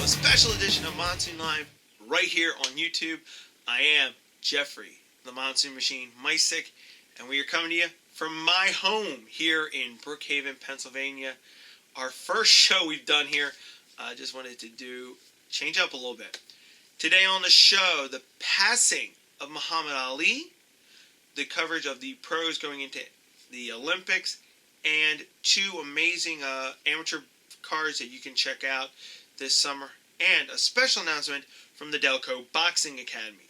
a special edition of Monsoon Live right here on YouTube. I am Jeffrey, the Monsoon Machine Mysick, and we are coming to you from my home here in Brookhaven, Pennsylvania. Our first show we've done here. I just wanted to change up a little bit. Today on the show, the passing of Muhammad Ali, the coverage of the pros going into the Olympics, and two amazing amateur cards that you can check out this summer, and a special announcement from the Delco Boxing Academy.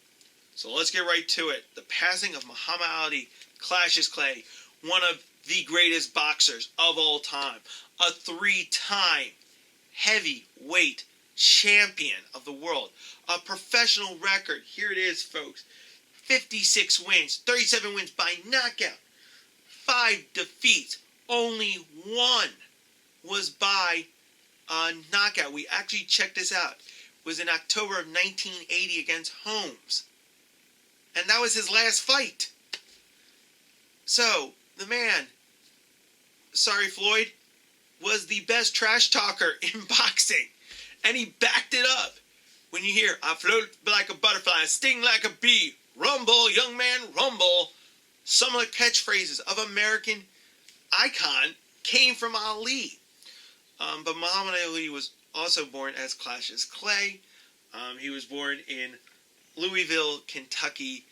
So let's get right to it. The passing of Muhammad Ali, Cassius Clay, one of the greatest boxers of all time, a three-time heavyweight champion of the world, a professional record. Here it is, folks. 56 wins, 37 wins by knockout, 5 defeats. Only one was by knockout. We actually checked this out. It was in October of 1980 against Holmes. And that was his last fight. So, the man, sorry Floyd, was the best trash talker in boxing. And he backed it up. When you hear, I float like a butterfly, sting like a bee, rumble, young man, rumble. Some of the catchphrases of American icon came from Ali. But Muhammad Ali was also born as Cassius Clay. He was born in Louisville, Kentucky,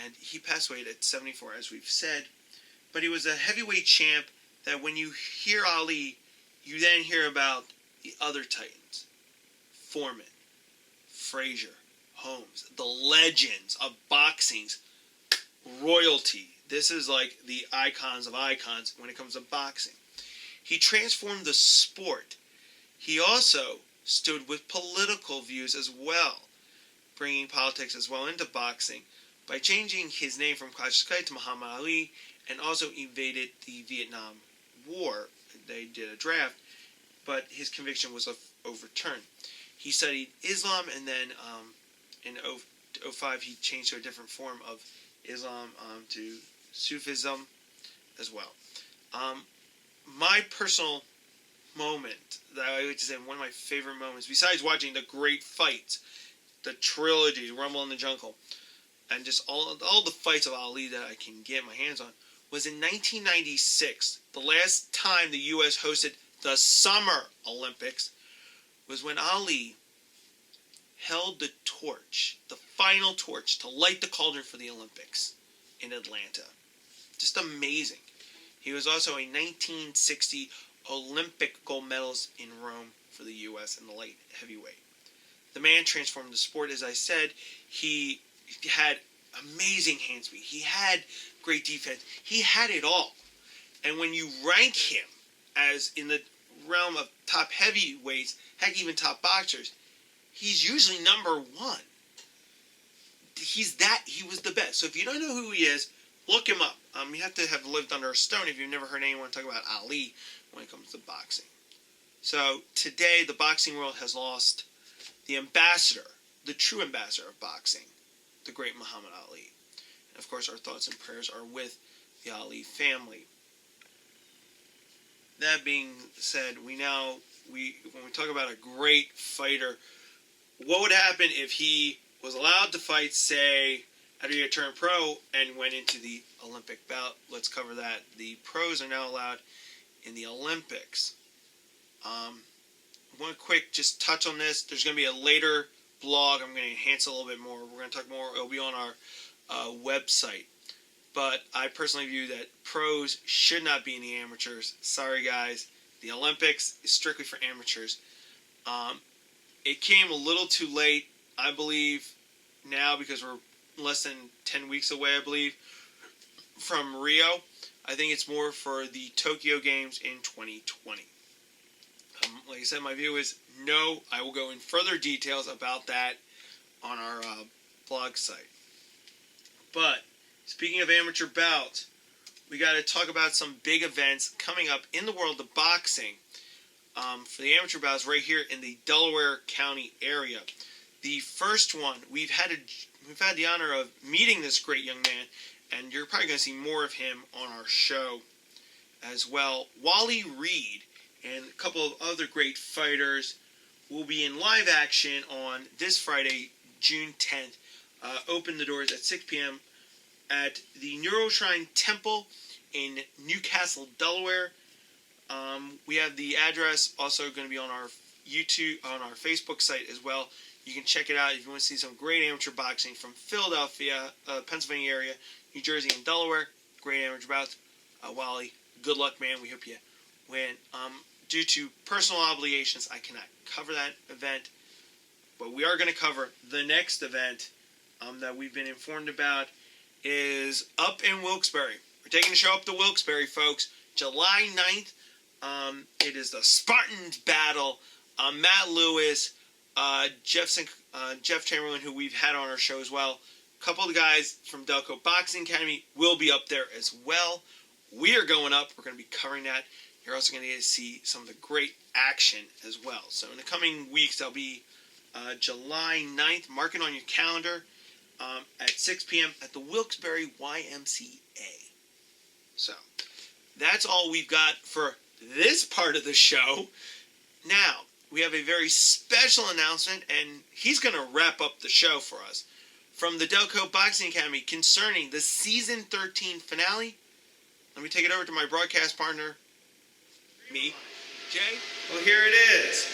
and he passed away at 74, as we've said. But he was a heavyweight champ that when you hear Ali, you then hear about the other Titans. Foreman, Frazier, Holmes, the legends of boxing's royalty. This is like the icons of icons when it comes to boxing. He transformed the sport. He also stood with political views as well, bringing politics as well into boxing by changing his name from Cassius Clay to Muhammad Ali, and also evaded the Vietnam War. They did a draft, but his conviction was overturned. He studied Islam, and then in 2005 he changed to a different form of Islam, to Sufism as well. My personal moment that I would say one of my favorite moments, besides watching the great fights, the trilogy, Rumble in the Jungle, and just all the fights of Ali that I can get my hands on, was in 1996. The last time the U.S. hosted the Summer Olympics was when Ali held the torch, the final torch, to light the cauldron for the Olympics in Atlanta. Just amazing. He was also a 1960 Olympic gold medalist in Rome for the U.S. in the light heavyweight. The man transformed the sport, as I said. He had amazing hand speed. He had great defense. He had it all. And when you rank him as in the realm of top heavyweights, heck, even top boxers, he's usually number one. He was the best. So if you don't know who he is, look him up. You have to have lived under a stone if you've never heard anyone talk about Ali when it comes to boxing. So today, the boxing world has lost the ambassador, the true ambassador of boxing, the great Muhammad Ali. And of course, our thoughts and prayers are with the Ali family. That being said, when we talk about a great fighter, what would happen if he was allowed to fight, say, after he had turned pro and went into the Olympic bout? Let's cover that. The pros are now allowed in the Olympics. One quick just touch on this. There's going to be a later blog. I'm going to enhance it a little bit more. We're going to talk more. It'll be on our website. But I personally view that pros should not be in the amateurs. Sorry, guys. The Olympics is strictly for amateurs. It came a little too late, I believe, now, because we're less than 10 weeks away, I believe, from Rio. I think it's more for the Tokyo Games in 2020. Like I said, my view is no. I will go in further details about that on our blog site. But speaking of amateur bouts, we got to talk about some big events coming up in the world of boxing for the amateur bouts right here in the Delaware County area. The first one, we've had the honor of meeting this great young man, and you're probably going to see more of him on our show as well. Wally Reed and a couple of other great fighters will be in live action on this Friday, June 10th. Open the doors at 6 p.m. at the Neuroshrine Temple in Newcastle, Delaware. We have the address also going to be on our YouTube, on our Facebook site as well. You can check it out if you want to see some great amateur boxing from Philadelphia, Pennsylvania area, New Jersey, and Delaware. Great amateur bouts. Wally, good luck, man. We hope you win. Due to personal obligations, I cannot cover that event, but we are going to cover the next event that we've been informed about is up in Wilkes-Barre. We're taking the show up to Wilkes-Barre, folks, July 9th. It is the Spartans battle. Matt Lewis, Jeff Chamberlain, who we've had on our show as well. A couple of the guys from Delco Boxing Academy will be up there as well. We are going up. We're going to be covering that. You're also going to get to see some of the great action as well. So in the coming weeks, that'll be July 9th. Mark it on your calendar at 6 p.m. at the Wilkes-Barre YMCA. So that's all we've got for this part of the show. Now, we have a very special announcement, and he's going to wrap up the show for us. From the Delco Boxing Academy concerning the Season 13 finale. Let me take it over to my broadcast partner, me, Jay. Well, here it is.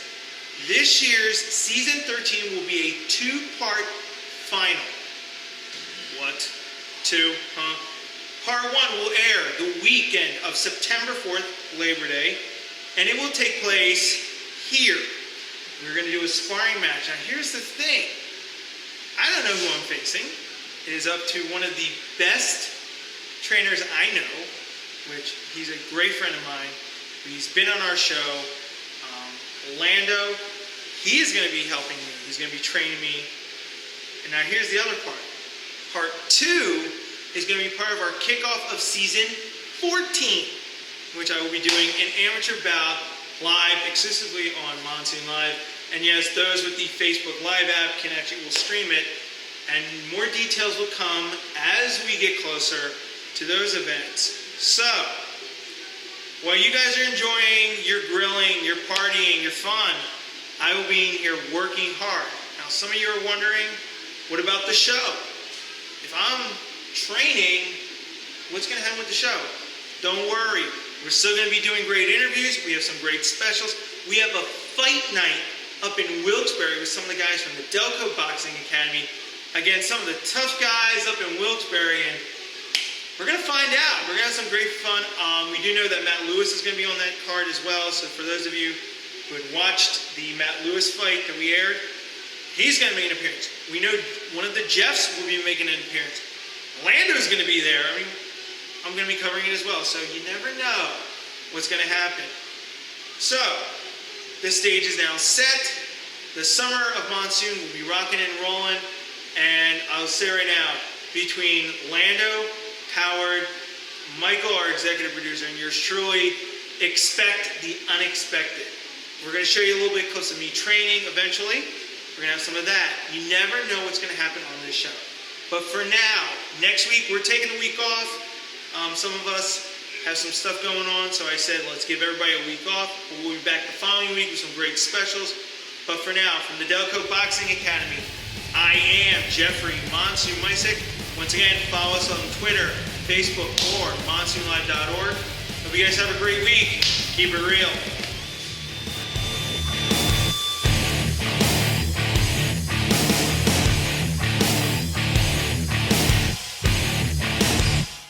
This year's Season 13 will be a two-part final. What? Two, huh? Part 1 will air the weekend of September 4th, Labor Day, and it will take place here. We're going to do a sparring match. Now, here's the thing. I don't know who I'm facing. It is up to one of the best trainers I know, which he's a great friend of mine. He's been on our show. Lando, he is going to be helping me. He's going to be training me. And now here's the other part. Part 2 is going to be part of our kickoff of Season 14, which I will be doing an amateur bout live exclusively on Monsoon Live. And yes, those with the Facebook Live app will stream it. And more details will come as we get closer to those events. So, while you guys are enjoying your grilling, your partying, your fun, I will be in here working hard. Now, some of you are wondering, what about the show? If I'm training, what's going to happen with the show? Don't worry. We're still going to be doing great interviews. We have some great specials. We have a fight night up in Wilkes-Barre with some of the guys from the Delco Boxing Academy. Again, some of the tough guys up in Wilkes-Barre, and we're going to find out. We're going to have some great fun. We do know that Matt Lewis is going to be on that card as well. So for those of you who had watched the Matt Lewis fight that we aired, he's going to make an appearance. We know one of the Jeffs will be making an appearance. Lando's going to be there. I mean, I'm going to be covering it as well. So you never know what's going to happen. So the stage is now set. The summer of Monsoon will be rocking and rolling. And I'll say right now, between Lando, Howard, Michael, our executive producer, and yours truly, expect the unexpected. We're going to show you a little bit close to me training eventually. We're going to have some of that. You never know what's going to happen on this show. But for now, next week, we're taking a week off. Some of us have some stuff going on, so I said, let's give everybody a week off. We'll be back the following week with some great specials. But for now, from the Delco Boxing Academy, I am Jeffrey Monsoon Mysick. Once again, follow us on Twitter, Facebook, or monsoonlive.org. Hope you guys have a great week. Keep it real.